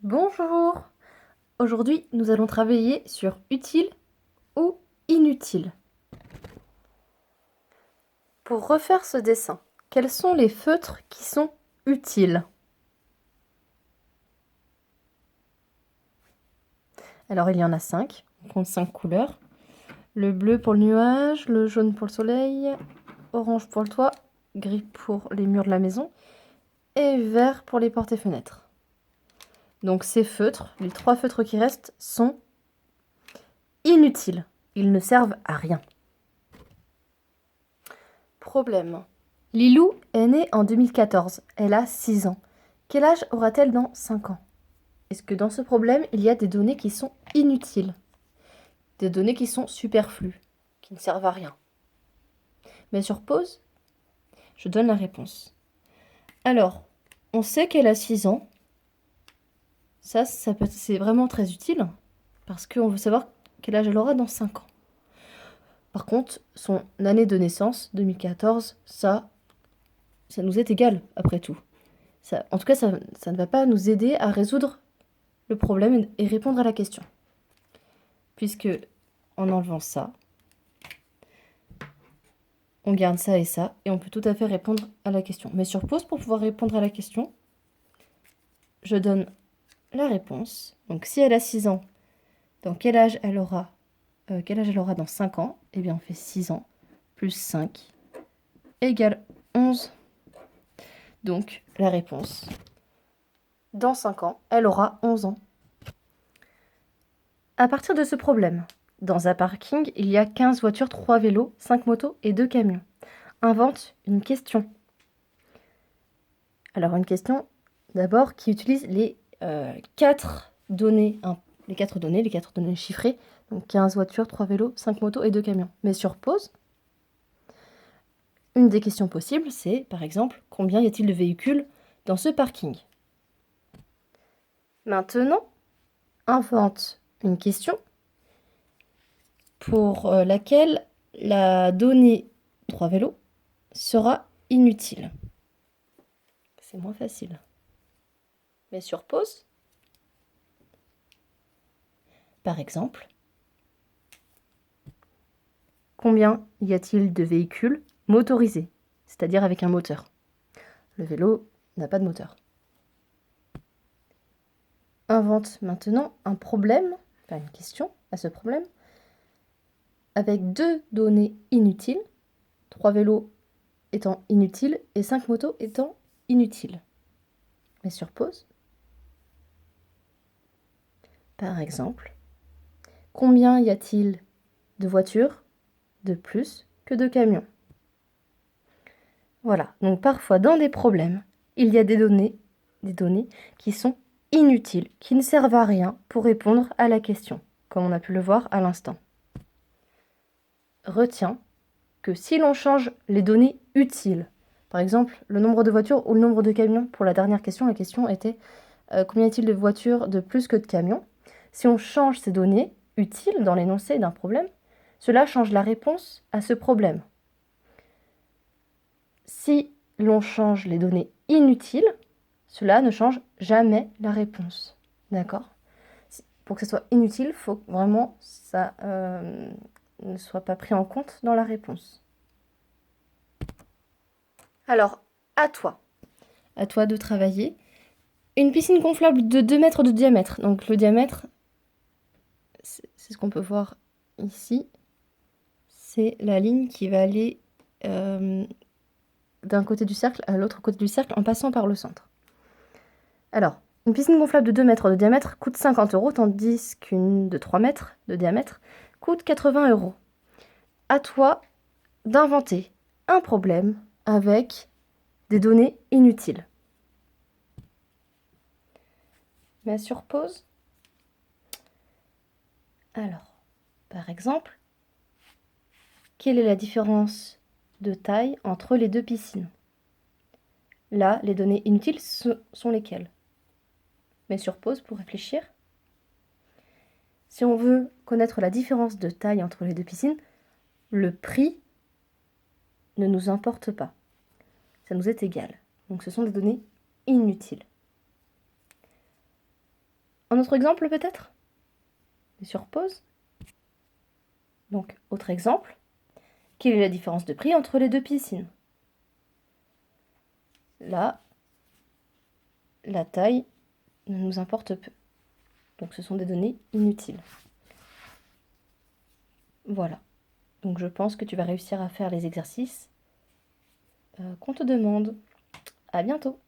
Bonjour! Aujourd'hui, nous allons travailler sur utile ou inutile. Pour refaire ce dessin, quels sont les feutres qui sont utiles? Alors, il y en a 5, on compte 5 couleurs. Le bleu pour le nuage, le jaune pour le soleil, orange pour le toit, gris pour les murs de la maison et vert pour les portes et fenêtres. Donc ces feutres, les 3 feutres qui restent, sont inutiles. Ils ne servent à rien. Problème. Lilou est née en 2014. Elle a 6 ans. Quel âge aura-t-elle dans 5 ans? Est-ce que dans ce problème, il y a des données qui sont inutiles? Des données qui sont superflues, qui ne servent à rien? Mais sur pause, je donne la réponse. Alors, on sait qu'elle a 6 ans. C'est vraiment très utile, parce qu'on veut savoir quel âge elle aura dans 5 ans. Par contre, son année de naissance, 2014, ça nous est égal, après tout. En tout cas, ça ne va pas nous aider à résoudre le problème et répondre à la question. Puisque, en enlevant ça, on garde ça et on peut tout à fait répondre à la question. Mais sur pause, pour pouvoir répondre à la question, je donne la réponse. Donc, si elle a 6 ans, dans quel âge elle aura dans 5 ans? Eh bien, on fait 6 ans plus 5 égale 11. Donc, la réponse, dans 5 ans, elle aura 11 ans. À partir de ce problème, dans un parking, il y a 15 voitures, 3 vélos, 5 motos et 2 camions. Invente une question. Alors, une question, d'abord, qui utilise les 4 données, les 4 données chiffrées. Donc, 15 voitures, 3 vélos, 5 motos et 2 camions. Mais sur pause, une des questions possibles, c'est, par exemple, combien y a-t-il de véhicules dans ce parking? Maintenant, invente une question pour laquelle la donnée 3 vélos sera inutile. C'est moins facile. Mais sur pause. Par exemple, combien y a-t-il de véhicules motorisés, c'est-à-dire avec un moteur? Le vélo n'a pas de moteur. Invente maintenant un problème, enfin une question à ce problème, avec 2 données inutiles, 3 vélos étant inutiles et 5 motos étant inutiles. Mais sur pause. Par exemple, combien y a-t-il de voitures de plus que de camions? Voilà, donc parfois dans des problèmes, il y a des données qui sont inutiles, qui ne servent à rien pour répondre à la question, comme on a pu le voir à l'instant. Retiens que si l'on change les données utiles, par exemple le nombre de voitures ou le nombre de camions, pour la dernière question, la question était combien y a-t-il de voitures de plus que de camions? Si on change ces données utiles dans l'énoncé d'un problème, cela change la réponse à ce problème. Si l'on change les données inutiles, cela ne change jamais la réponse. D'accord? Pour que ce soit inutile, il faut que vraiment ça ne soit pas pris en compte dans la réponse. Alors, à toi de travailler. Une piscine gonflable de 2 mètres de diamètre. Donc le diamètre, c'est ce qu'on peut voir ici. C'est la ligne qui va aller d'un côté du cercle à l'autre côté du cercle en passant par le centre. Alors, une piscine gonflable de 2 mètres de diamètre coûte 50 €, tandis qu'une de 3 mètres de diamètre coûte 80 €. À toi d'inventer un problème avec des données inutiles. Mets sur pause. Alors, par exemple, quelle est la différence de taille entre les 2 piscines? Là, les données inutiles sont lesquelles? Mets sur pause pour réfléchir. Si on veut connaître la différence de taille entre les 2 piscines, le prix ne nous importe pas. Ça nous est égal. Donc ce sont des données inutiles. Un autre exemple peut-être? Et sur pause. Donc, autre exemple. Quelle est la différence de prix entre les deux piscines? Là, la taille ne nous importe peu. Donc ce sont des données inutiles. Voilà. Donc je pense que tu vas réussir à faire les exercices qu'on te demande. À bientôt!